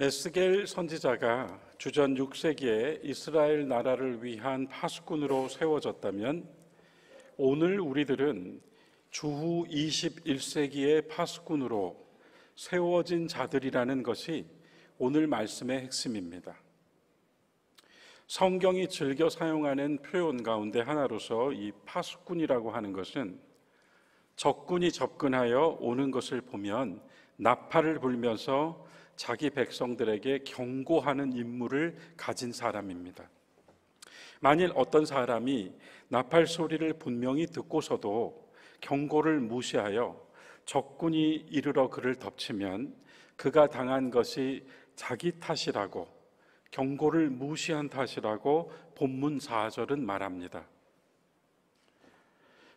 에스겔 선지자가 주전 6세기에 이스라엘 나라를 위한 파수꾼으로 세워졌다면 오늘 우리들은 주후 21세기의 파수꾼으로 세워진 자들이라는 것이 오늘 말씀의 핵심입니다. 성경이 즐겨 사용하는 표현 가운데 하나로서 이 파수꾼이라고 하는 것은 적군이 접근하여 오는 것을 보면 나팔을 불면서 자기 백성들에게 경고하는 임무를 가진 사람입니다. 만일 어떤 사람이 나팔 소리를 분명히 듣고서도 경고를 무시하여 적군이 이르러 그를 덮치면 그가 당한 것이 자기 탓이라고, 경고를 무시한 탓이라고 본문 4절은 말합니다.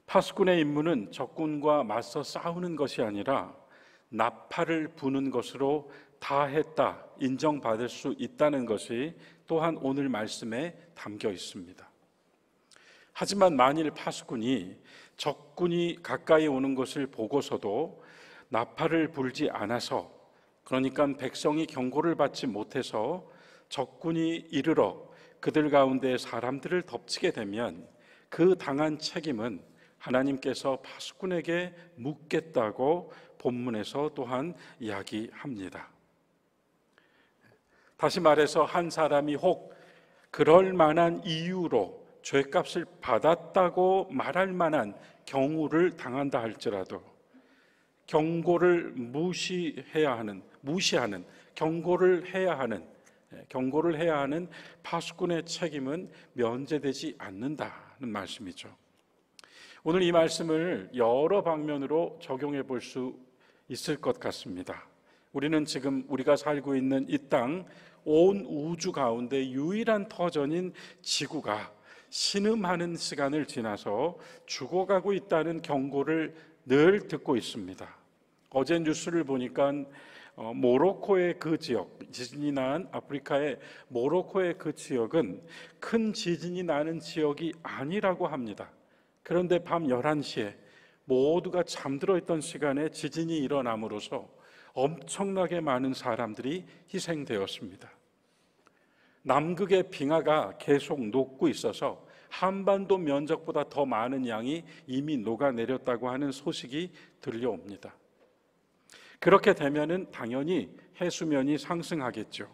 파수꾼의 임무는 적군과 맞서 싸우는 것이 아니라 나팔을 부는 것으로 다 했다, 인정받을 수 있다는 것이 또한 오늘 말씀에 담겨 있습니다. 하지만 만일 파수꾼이 적군이 가까이 오는 것을 보고서도 나팔을 불지 않아서, 그러니까 백성이 경고를 받지 못해서 적군이 이르러 그들 가운데 사람들을 덮치게 되면 그 당한 책임은 하나님께서 파수꾼에게 묻겠다고 본문에서 또한 이야기합니다. 다시 말해서 한 사람이 혹 그럴 만한 이유로 죄값을 받았다고 말할 만한 경우를 당한다 할지라도 경고를 무시하는 경고를 해야 하는 파수꾼의 책임은 면제되지 않는다는 말씀이죠. 오늘 이 말씀을 여러 방면으로 적용해 볼 수 있을 것 같습니다. 우리는 지금 우리가 살고 있는 이 땅, 온 우주 가운데 유일한 터전인 지구가 신음하는 시간을 지나서 죽어가고 있다는 경고를 늘 듣고 있습니다. 어제 뉴스를 보니까 모로코의 그 지역, 지진이 난 아프리카의 모로코의 그 지역은 큰 지진이 나는 지역이 아니라고 합니다. 그런데 밤 11시에 모두가 잠들어 있던 시간에 지진이 일어남으로써 엄청나게 많은 사람들이 희생되었습니다. 남극의 빙하가 계속 녹고 있어서 한반도 면적보다 더 많은 양이 이미 녹아내렸다고 하는 소식이 들려옵니다. 그렇게 되면은 당연히 해수면이 상승하겠죠.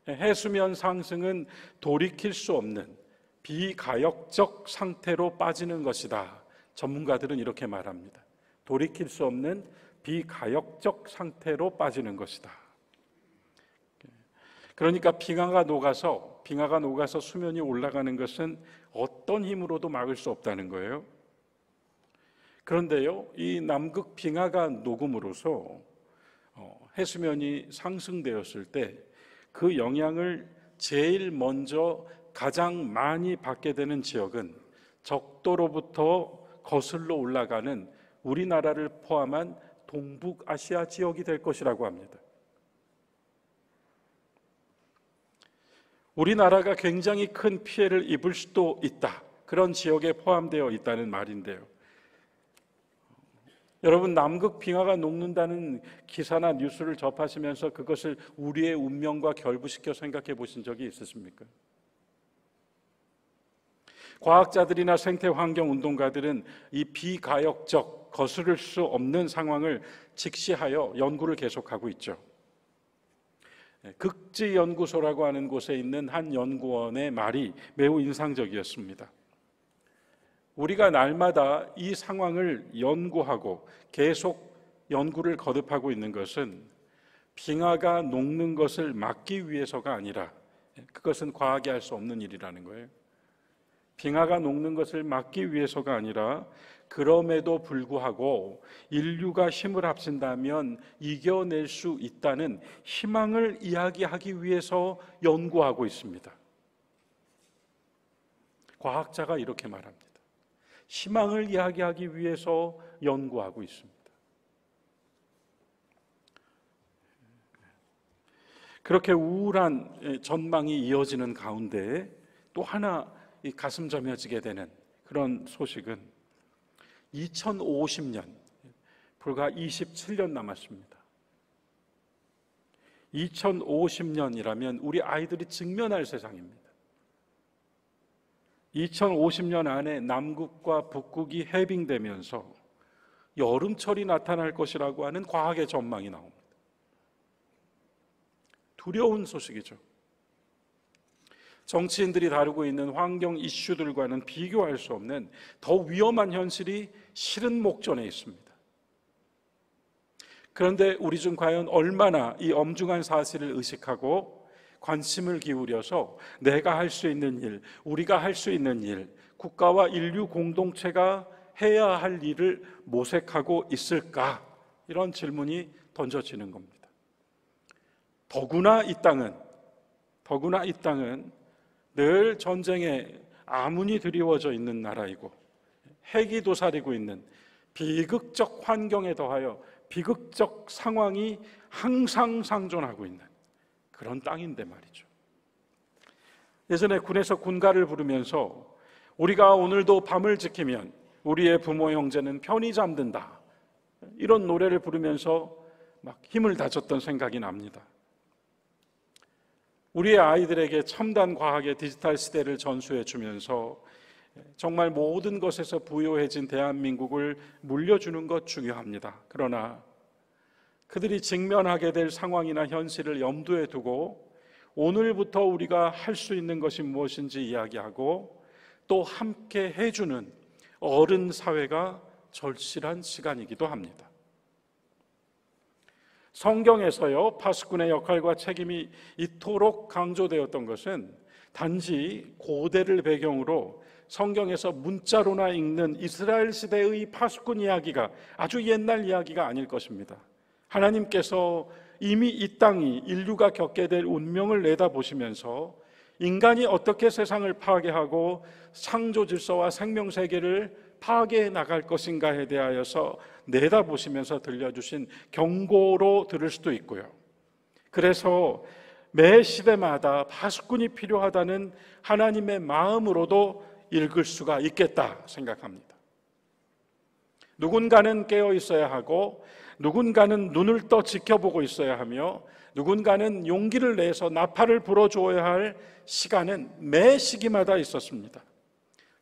해수면 상승은 돌이킬 수 없는 비가역적 상태로 빠지는 것이다. 전문가들은 이렇게 말합니다. 돌이킬 수 없는 비가역적 상태로 빠지는 것이다. 그러니까 빙하가 녹아서 수면이 올라가는 것은 어떤 힘으로도 막을 수 없다는 거예요. 그런데요, 이 남극 빙하가 녹음으로써 해수면이 상승되었을 때 그 영향을 제일 먼저 가장 많이 받게 되는 지역은 적도로부터 거슬러 올라가는 우리나라를 포함한 동북아시아 지역이 될 것이라고 합니다. 우리나라가 굉장히 큰 피해를 입을 수도 있다, 그런 지역에 포함되어 있다는 말인데요. 여러분, 남극 빙하가 녹는다는 기사나 뉴스를 접하시면서 그것을 우리의 운명과 결부시켜 생각해 보신 적이 있으십니까? 과학자들이나 생태환경운동가들은 이 비가역적, 거스를 수 없는 상황을 직시하여 연구를 계속하고 있죠. 극지연구소라고 하는 곳에 있는 한 연구원의 말이 매우 인상적이었습니다. 우리가 날마다 이 상황을 연구하고 계속 연구를 거듭하고 있는 것은 빙하가 녹는 것을 막기 위해서가 아니라, 그것은 과학이 할 수 없는 일이라는 거예요. 빙하가 녹는 것을 막기 위해서가 아니라 그럼에도 불구하고 인류가 힘을 합친다면 이겨낼 수 있다는 희망을 이야기하기 위해서 연구하고 있습니다. 과학자가 이렇게 말합니다. 희망을 이야기하기 위해서 연구하고 있습니다. 그렇게 우울한 전망이 이어지는 가운데 또 하나 이 가슴 저며지게 되는 그런 소식은 2050년, 불과 27년 남았습니다. 2050년이라면 우리 아이들이 직면할 세상입니다. 2050년 안에 남극과 북극이 해빙되면서 여름철이 나타날 것이라고 하는 과학의 전망이 나옵니다. 두려운 소식이죠. 정치인들이 다루고 있는 환경 이슈들과는 비교할 수 없는 더 위험한 현실이 실은 목전에 있습니다. 그런데 우리 중 과연 얼마나 이 엄중한 사실을 의식하고 관심을 기울여서 내가 할 수 있는 일, 우리가 할 수 있는 일, 국가와 인류 공동체가 해야 할 일을 모색하고 있을까? 이런 질문이 던져지는 겁니다. 더구나 이 땅은 늘 전쟁에 아문이 드리워져 있는 나라이고 핵이 도사리고 있는 비극적 환경에 더하여 비극적 상황이 항상 상존하고 있는 그런 땅인데 말이죠. 예전에 군에서 군가를 부르면서 우리가 오늘도 밤을 지키면 우리의 부모 형제는 편히 잠든다, 이런 노래를 부르면서 막 힘을 다졌던 생각이 납니다. 우리의 아이들에게 첨단 과학의 디지털 시대를 전수해 주면서 정말 모든 것에서 부유해진 대한민국을 물려주는 것 중요합니다. 그러나 그들이 직면하게 될 상황이나 현실을 염두에 두고 오늘부터 우리가 할 수 있는 것이 무엇인지 이야기하고 또 함께 해주는 어른 사회가 절실한 시간이기도 합니다. 성경에서요, 파수꾼의 역할과 책임이 이토록 강조되었던 것은 단지 고대를 배경으로 성경에서 문자로나 읽는 이스라엘 시대의 파수꾼 이야기가 아주 옛날 이야기가 아닐 것입니다. 하나님께서 이미 이 땅이 인류가 겪게 될 운명을 내다보시면서 인간이 어떻게 세상을 파괴하고 창조 질서와 생명 세계를 파괴해 나갈 것인가에 대하여서 내다보시면서 들려주신 경고로 들을 수도 있고요. 그래서 매 시대마다 파수꾼이 필요하다는 하나님의 마음으로도 읽을 수가 있겠다 생각합니다. 누군가는 깨어 있어야 하고 누군가는 눈을 떠 지켜보고 있어야 하며 누군가는 용기를 내서 나팔을 불어주어야 할 시간은 매 시기마다 있었습니다.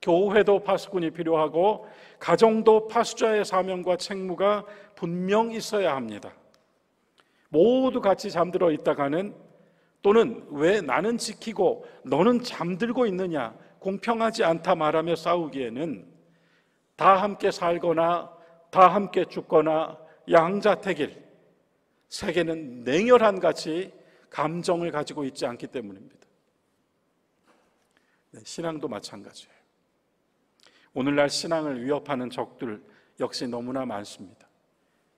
교회도 파수꾼이 필요하고 가정도 파수자의 사명과 책무가 분명 있어야 합니다. 모두 같이 잠들어 있다가는 또는 왜 나는 지키고 너는 잠들고 있느냐, 공평하지 않다 말하며 싸우기에는 다 함께 살거나 다 함께 죽거나 양자택일, 세계는 냉혈한 같이 감정을 가지고 있지 않기 때문입니다. 신앙도 마찬가지예요. 오늘날 신앙을 위협하는 적들 역시 너무나 많습니다.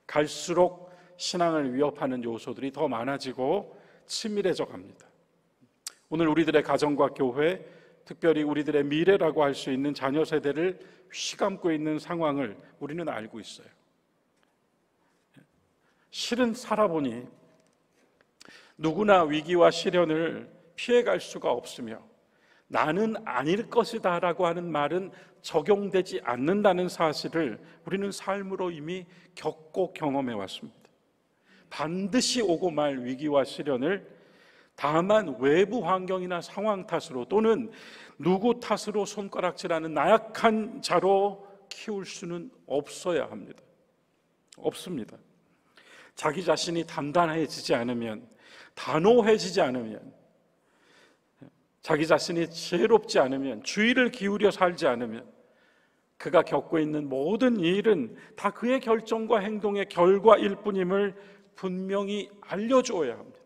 갈수록 신앙을 위협하는 요소들이 더 많아지고 치밀해져 갑니다. 오늘 우리들의 가정과 교회, 특별히 우리들의 미래라고 할 수 있는 자녀 세대를 휘감고 있는 상황을 우리는 알고 있어요. 실은 살아보니 누구나 위기와 시련을 피해갈 수가 없으며 나는 아닐 것이다 라고 하는 말은 적용되지 않는다는 사실을 우리는 삶으로 이미 겪고 경험해 왔습니다. 반드시 오고 말 위기와 시련을 다만 외부 환경이나 상황 탓으로 또는 누구 탓으로 손가락질하는 나약한 자로 키울 수는 없어야 합니다. 없습니다. 자기 자신이 단단해지지 않으면, 단호해지지 않으면, 자기 자신이 지혜롭지 않으면, 주의를 기울여 살지 않으면 그가 겪고 있는 모든 일은 다 그의 결정과 행동의 결과일 뿐임을 분명히 알려주어야 합니다.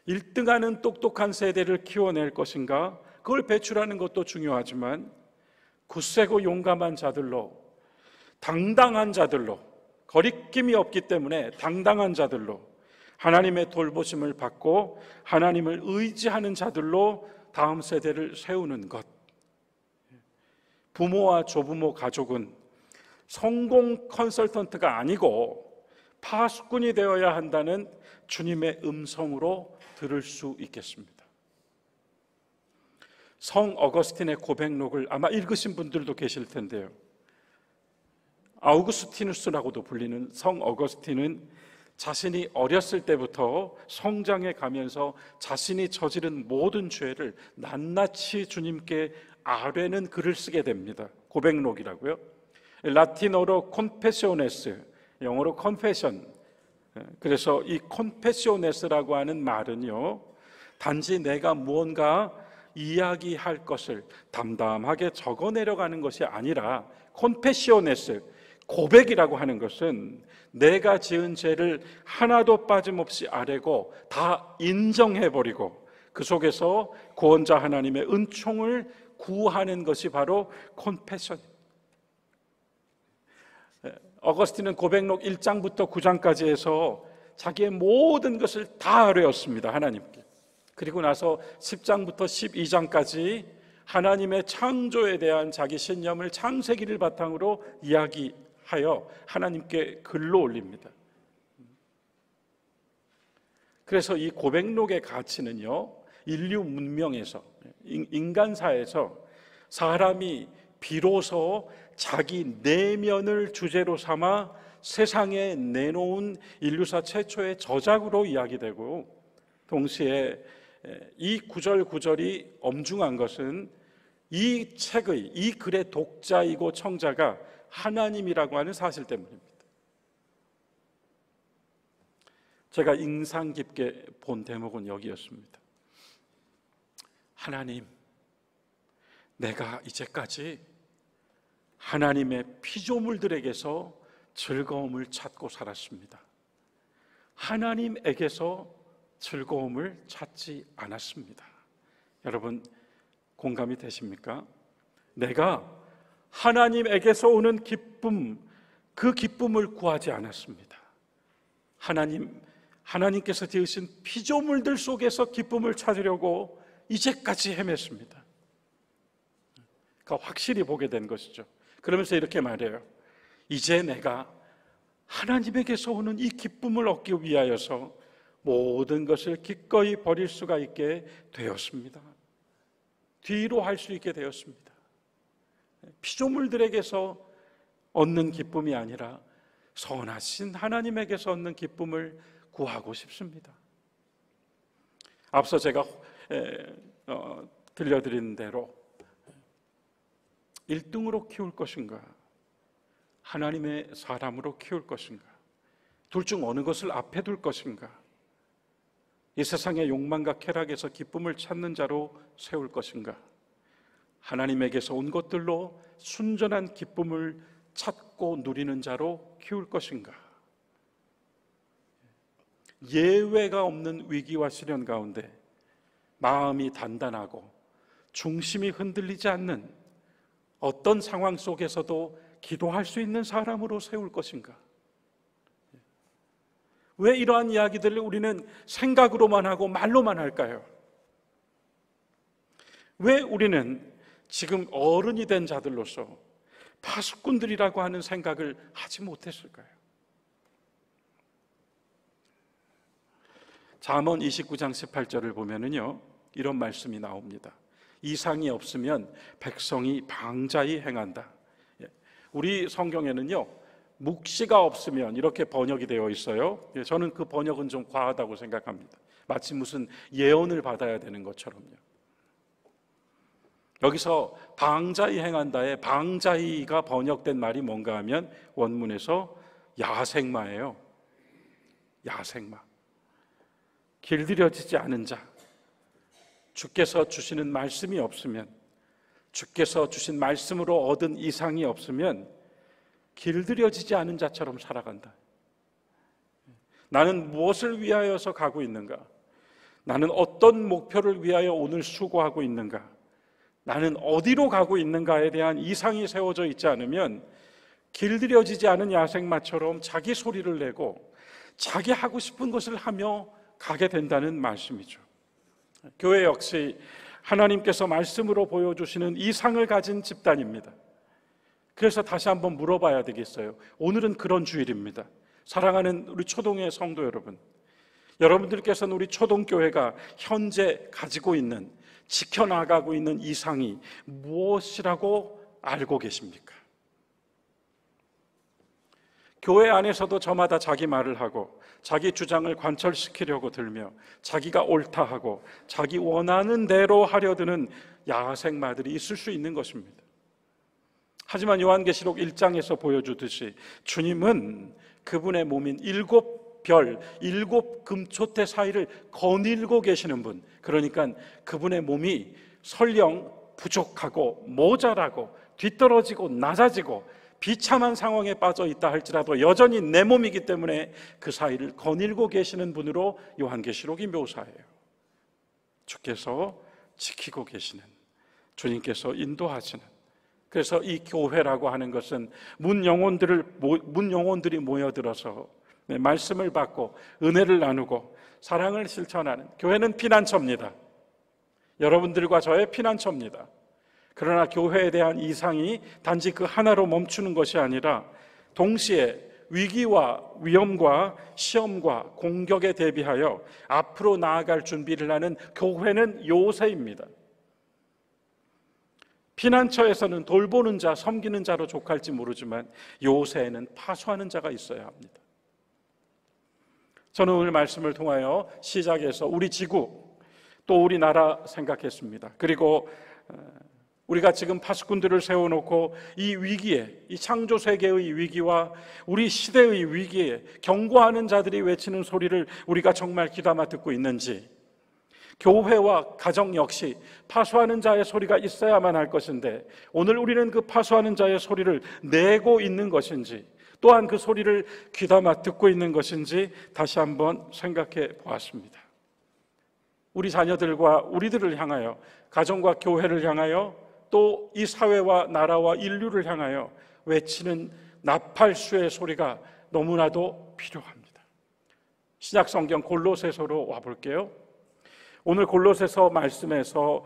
1등하는 똑똑한 세대를 키워낼 것인가, 그걸 배출하는 것도 중요하지만 굳세고 용감한 자들로, 당당한 자들로, 거리낌이 없기 때문에 당당한 자들로, 하나님의 돌보심을 받고 하나님을 의지하는 자들로 다음 세대를 세우는 것. 부모와 조부모 가족은 성공 컨설턴트가 아니고 파수꾼이 되어야 한다는 주님의 음성으로 들을 수 있겠습니다. 성 어거스틴의 고백록을 아마 읽으신 분들도 계실 텐데요. 아우구스티누스라고도 불리는 성 어거스틴은 자신이 어렸을 때부터 성장해 가면서 자신이 저지른 모든 죄를 낱낱이 주님께 아뢰는 글을 쓰게 됩니다. 고백록이라고요. 라틴어로 confessiones, 영어로 confession. 그래서 이 confessiones라고 하는 말은요, 단지 내가 무언가 이야기할 것을 담담하게 적어내려가는 것이 아니라 confessiones, 고백이라고 하는 것은 내가 지은 죄를 하나도 빠짐없이 아뢰고 다 인정해버리고 그 속에서 구원자 하나님의 은총을 구하는 것이 바로 confession. 어거스틴은 고백록 1장부터 9장까지 해서 자기의 모든 것을 다 아뢰었습니다, 하나님께. 그리고 나서 10장부터 12장까지 하나님의 창조에 대한 자기 신념을 창세기를 바탕으로 이야기하여 하나님께 글로 올립니다. 그래서 이 고백록의 가치는요, 인류 문명에서, 인간사에서 사람이 비로소 자기 내면을 주제로 삼아 세상에 내놓은 인류사 최초의 저작으로 이야기되고, 동시에 이 구절구절이 엄중한 것은 이 책의, 이 글의 독자이고 청자가 하나님이라고 하는 사실 때문입니다. 제가 인상 깊게 본 대목은 여기였습니다. 하나님, 내가 이제까지 하나님의 피조물들에게서 즐거움을 찾고 살았습니다. 하나님에게서 즐거움을 찾지 않았습니다. 여러분, 공감이 되십니까? 내가 하나님에게서 오는 기쁨, 그 기쁨을 구하지 않았습니다. 하나님께서 지으신 피조물들 속에서 기쁨을 찾으려고 이제까지 헤맸습니다. 그러니까 확실히 보게 된 것이죠. 그러면서 이렇게 말해요. 이제 내가 하나님에게서 오는 이 기쁨을 얻기 위하여서 모든 것을 기꺼이 버릴 수가 있게 되었습니다. 뒤로 할 수 있게 되었습니다. 피조물들에게서 얻는 기쁨이 아니라 선하신 하나님에게서 얻는 기쁨을 구하고 싶습니다. 앞서 제가 들려드린 대로 1등으로 키울 것인가, 하나님의 사람으로 키울 것인가, 둘 중 어느 것을 앞에 둘 것인가, 이 세상의 욕망과 쾌락에서 기쁨을 찾는 자로 세울 것인가, 하나님에게서 온 것들로 순전한 기쁨을 찾고 누리는 자로 키울 것인가. 예외가 없는 위기와 시련 가운데 마음이 단단하고 중심이 흔들리지 않는 어떤 상황 속에서도 기도할 수 있는 사람으로 세울 것인가. 왜 이러한 이야기들을 우리는 생각으로만 하고 말로만 할까요? 왜 우리는 지금 어른이 된 자들로서 파수꾼들이라고 하는 생각을 하지 못했을까요? 잠언 29장 18절을 보면은요, 이런 말씀이 나옵니다. 이상이 없으면 백성이 방자히 행한다. 우리 성경에는요, 묵시가 없으면 이렇게 번역이 되어 있어요. 저는 그 번역은 좀 과하다고 생각합니다. 마치 무슨 예언을 받아야 되는 것처럼요. 여기서 방자히 행한다에 방자히가 번역된 말이 뭔가 하면 원문에서 야생마예요. 야생마. 길들여지지 않은 자, 주께서 주시는 말씀이 없으면, 주께서 주신 말씀으로 얻은 이상이 없으면 길들여지지 않은 자처럼 살아간다. 나는 무엇을 위하여서 가고 있는가? 나는 어떤 목표를 위하여 오늘 수고하고 있는가? 나는 어디로 가고 있는가에 대한 이상이 세워져 있지 않으면 길들여지지 않은 야생마처럼 자기 소리를 내고 자기 하고 싶은 것을 하며 가게 된다는 말씀이죠. 교회 역시 하나님께서 말씀으로 보여주시는 이상을 가진 집단입니다. 그래서 다시 한번 물어봐야 되겠어요. 오늘은 그런 주일입니다. 사랑하는 우리 초동의 성도 여러분, 여러분들께서는 우리 초동교회가 현재 가지고 있는, 지켜나가고 있는 이상이 무엇이라고 알고 계십니까? 교회 안에서도 저마다 자기 말을 하고 자기 주장을 관철시키려고 들며 자기가 옳다 하고 자기 원하는 대로 하려 드는 야생마들이 있을 수 있는 것입니다. 하지만 요한계시록 1장에서 보여주듯이 주님은 그분의 몸인 7별, 7금초대 사이를 거닐고 계시는 분, 그러니까 그분의 몸이 설령 부족하고 모자라고 뒤떨어지고 낮아지고 비참한 상황에 빠져 있다 할지라도 여전히 내 몸이기 때문에 그 사이를 거닐고 계시는 분으로 요한계시록이 묘사해요. 주께서 지키고 계시는, 주님께서 인도하시는, 그래서 이 교회라고 하는 것은 문 영혼들이 모여들어서 말씀을 받고 은혜를 나누고 사랑을 실천하는, 교회는 피난처입니다. 여러분들과 저의 피난처입니다. 그러나 교회에 대한 이상이 단지 그 하나로 멈추는 것이 아니라 동시에 위기와 위험과 시험과 공격에 대비하여 앞으로 나아갈 준비를 하는 교회는 요새입니다. 피난처에서는 돌보는 자, 섬기는 자로 족할지 모르지만 요새에는 파수하는 자가 있어야 합니다. 저는 오늘 말씀을 통하여 시작해서 우리 지구 또 우리나라 생각했습니다. 그리고 우리가 지금 파수꾼들을 세워놓고 이 위기에, 이 창조 세계의 위기와 우리 시대의 위기에 경고하는 자들이 외치는 소리를 우리가 정말 귀담아 듣고 있는지, 교회와 가정 역시 파수하는 자의 소리가 있어야만 할 것인데 오늘 우리는 그 파수하는 자의 소리를 내고 있는 것인지, 또한 그 소리를 귀담아 듣고 있는 것인지 다시 한번 생각해 보았습니다. 우리 자녀들과 우리들을 향하여, 가정과 교회를 향하여, 또 이 사회와 나라와 인류를 향하여 외치는 나팔수의 소리가 너무나도 필요합니다. 신약 성경 골로새서로 와볼게요. 오늘 골로새서 말씀에서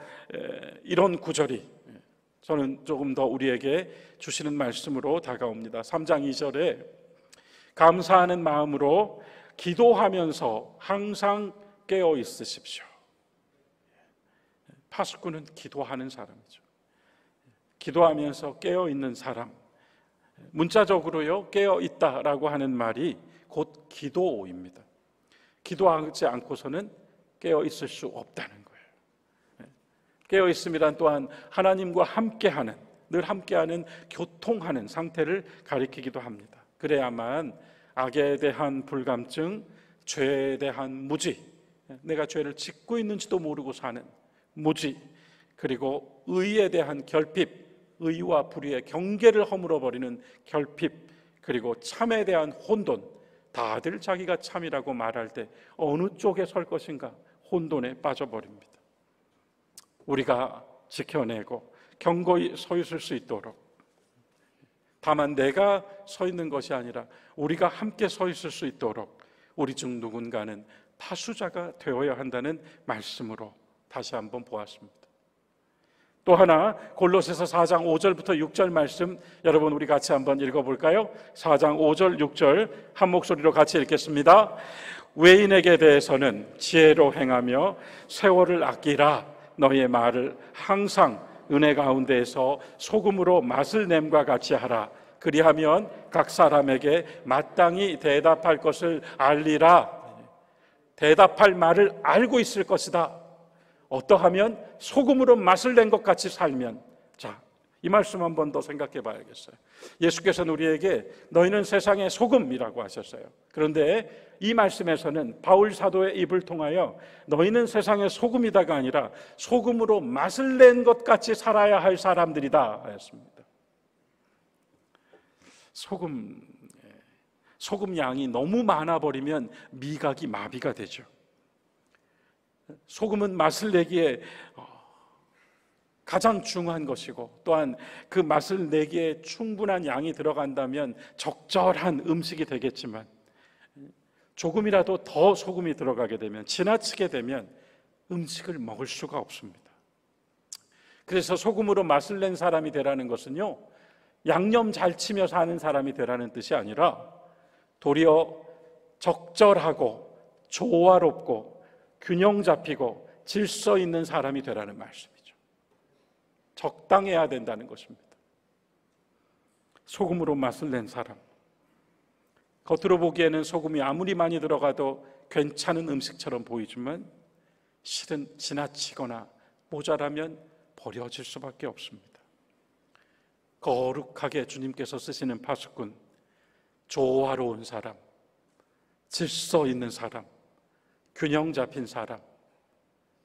이런 구절이 저는 조금 더 우리에게 주시는 말씀으로 다가옵니다. 3장 2절에 감사하는 마음으로 기도하면서 항상 깨어 있으십시오. 파수꾼은 기도하는 사람이죠. 기도하면서 깨어 있는 사람, 문자적으로요, 깨어 있다라고 하는 말이 곧 기도입니다. 기도하지 않고서는 깨어 있을 수 없다는 거예요. 깨어 있음이란 또한 하나님과 함께하는, 늘 함께하는, 교통하는 상태를 가리키기도 합니다. 그래야만 악에 대한 불감증, 죄에 대한 무지, 내가 죄를 짓고 있는지도 모르고 사는 무지, 그리고 의에 대한 결핍, 의와 불의의 경계를 허물어버리는 결핍, 그리고 참에 대한 혼돈, 다들 자기가 참이라고 말할 때 어느 쪽에 설 것인가 혼돈에 빠져버립니다. 우리가 지켜내고 견고히 서 있을 수 있도록, 다만 내가 서 있는 것이 아니라 우리가 함께 서 있을 수 있도록 우리 중 누군가는 파수자가 되어야 한다는 말씀으로 다시 한번 보았습니다. 또 하나 골로새서 4장 5절부터 6절 말씀 여러분 우리 같이 한번 읽어볼까요? 4장 5절 6절 한 목소리로 같이 읽겠습니다. 외인에게 대해서는 지혜로 행하며 세월을 아끼라. 너희의 말을 항상 은혜 가운데에서 소금으로 맛을 냄과 같이 하라. 그리하면 각 사람에게 마땅히 대답할 것을 알리라. 대답할 말을 알고 있을 것이다. 어떠하면 소금으로 맛을 낸 것 같이 살면. 자, 이 말씀 한 번 더 생각해 봐야겠어요. 예수께서는 우리에게 너희는 세상의 소금이라고 하셨어요. 그런데 이 말씀에서는 바울 사도의 입을 통하여 너희는 세상의 소금이다가 아니라 소금으로 맛을 낸 것 같이 살아야 할 사람들이다 하였습니다. 소금 양이 너무 많아 버리면 미각이 마비가 되죠. 소금은 맛을 내기에 가장 중요한 것이고, 또한 그 맛을 내기에 충분한 양이 들어간다면 적절한 음식이 되겠지만 조금이라도 더 소금이 들어가게 되면, 지나치게 되면 음식을 먹을 수가 없습니다. 그래서 소금으로 맛을 낸 사람이 되라는 것은요, 양념 잘 치며 사는 사람이 되라는 뜻이 아니라 도리어 적절하고 조화롭고 균형 잡히고 질서 있는 사람이 되라는 말씀이죠. 적당해야 된다는 것입니다. 소금으로 맛을 낸 사람. 겉으로 보기에는 소금이 아무리 많이 들어가도 괜찮은 음식처럼 보이지만 실은 지나치거나 모자라면 버려질 수밖에 없습니다. 거룩하게 주님께서 쓰시는 파수꾼, 조화로운 사람, 질서 있는 사람, 균형 잡힌 사람,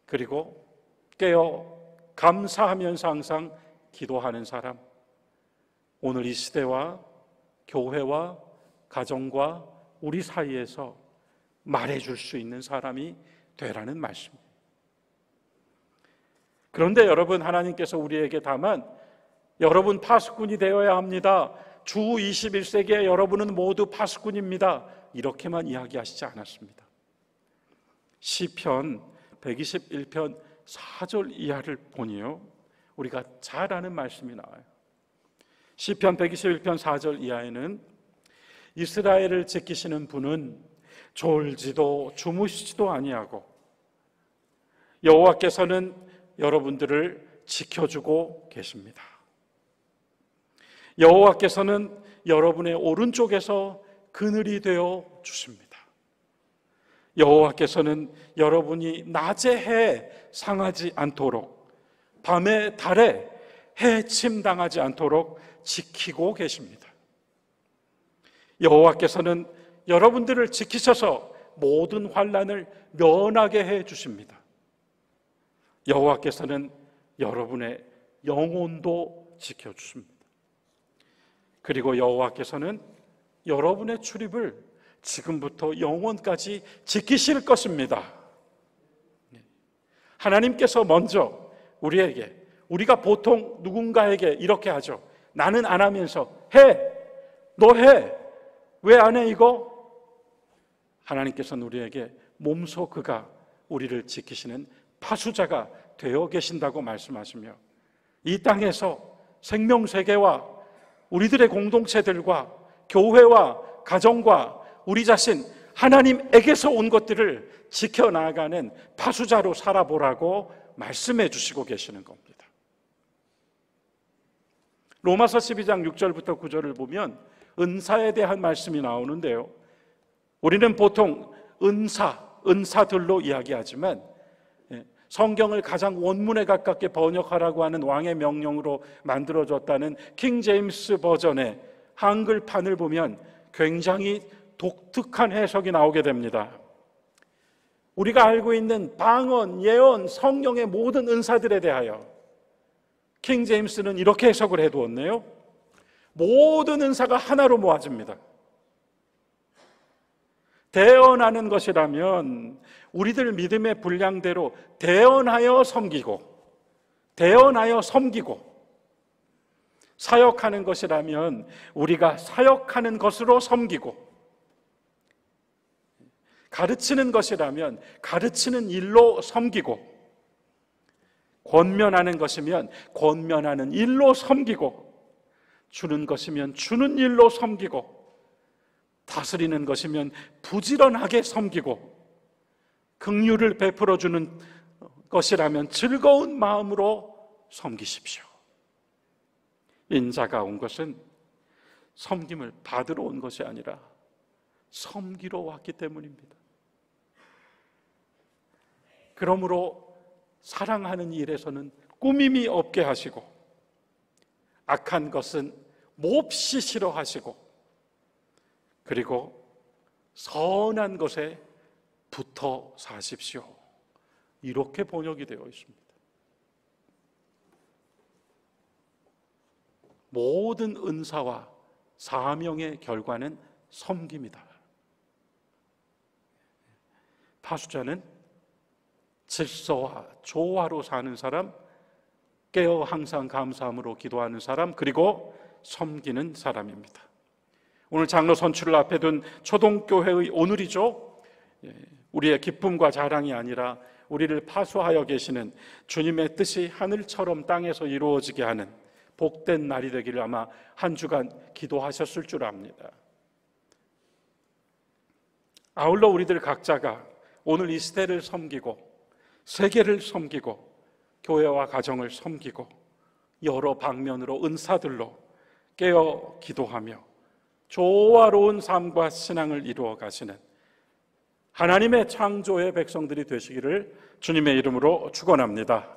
그리고 깨어 감사하면서 항상 기도하는 사람, 오늘 이 시대와 교회와 가정과 우리 사이에서 말해줄 수 있는 사람이 되라는 말씀입니다. 그런데 여러분, 하나님께서 우리에게 다만 여러분 파수꾼이 되어야 합니다, 주 21세기에 여러분은 모두 파수꾼입니다, 이렇게만 이야기하시지 않았습니다. 시편 121편 4절 이하를 보니요, 우리가 잘 아는 말씀이 나와요. 시편 121편 4절 이하에는 이스라엘을 지키시는 분은 졸지도 주무시지도 아니하고 여호와께서는 여러분들을 지켜주고 계십니다. 여호와께서는 여러분의 오른쪽에서 그늘이 되어 주십니다. 여호와께서는 여러분이 낮에 해 상하지 않도록, 밤에 달에 해침 당하지 않도록 지키고 계십니다. 여호와께서는 여러분들을 지키셔서 모든 환난을 면하게 해 주십니다. 여호와께서는 여러분의 영혼도 지켜주십니다. 그리고 여호와께서는 여러분의 출입을 지금부터 영원까지 지키실 것입니다. 하나님께서 먼저 우리에게, 우리가 보통 누군가에게 이렇게 하죠. 나는 안 하면서 해, 너 해, 왜 안 해 이거? 하나님께서는 우리에게 몸소 그가 우리를 지키시는 파수자가 되어 계신다고 말씀하시며, 이 땅에서 생명세계와 우리들의 공동체들과 교회와 가정과 우리 자신, 하나님에게서 온 것들을 지켜나가는 파수자로 살아보라고 말씀해 주시고 계시는 겁니다. 로마서 12장 6절부터 9절을 보면 은사에 대한 말씀이 나오는데요, 우리는 보통 은사들로 이야기하지만 성경을 가장 원문에 가깝게 번역하라고 하는 왕의 명령으로 만들어졌다는 킹 제임스 버전의 한글판을 보면 굉장히 독특한 해석이 나오게 됩니다. 우리가 알고 있는 방언, 예언, 성령의 모든 은사들에 대하여 킹 제임스는 이렇게 해석을 해두었네요. 모든 은사가 하나로 모아집니다. 대언하는 것이라면 우리들 믿음의 분량대로 대언하여 섬기고, 사역하는 것이라면 우리가 사역하는 것으로 섬기고, 가르치는 것이라면 가르치는 일로 섬기고, 권면하는 것이면 권면하는 일로 섬기고, 주는 것이면 주는 일로 섬기고, 다스리는 것이면 부지런하게 섬기고, 긍휼을 베풀어주는 것이라면 즐거운 마음으로 섬기십시오. 인자가 온 것은 섬김을 받으러 온 것이 아니라 섬기러 왔기 때문입니다. 그러므로 사랑하는 일에서는 꾸밈이 없게 하시고, 악한 것은 몹시 싫어하시고, 그리고 선한 것에 붙어 사십시오. 이렇게 번역이 되어 있습니다. 모든 은사와 사명의 결과는 섬김이다. 파수자는 질서와 조화로 사는 사람, 깨어 항상 감사함으로 기도하는 사람, 그리고 섬기는 사람입니다. 오늘 장로 선출을 앞에 둔 초동교회의 오늘이죠. 우리의 기쁨과 자랑이 아니라 우리를 파수하여 계시는 주님의 뜻이 하늘처럼 땅에서 이루어지게 하는 복된 날이 되기를 아마 한 주간 기도하셨을 줄 압니다. 아울러 우리들 각자가 오늘 이 시대를 섬기고, 세계를 섬기고, 교회와 가정을 섬기고, 여러 방면으로 은사들로 깨어 기도하며 조화로운 삶과 신앙을 이루어 가시는 하나님의 창조의 백성들이 되시기를 주님의 이름으로 축원합니다.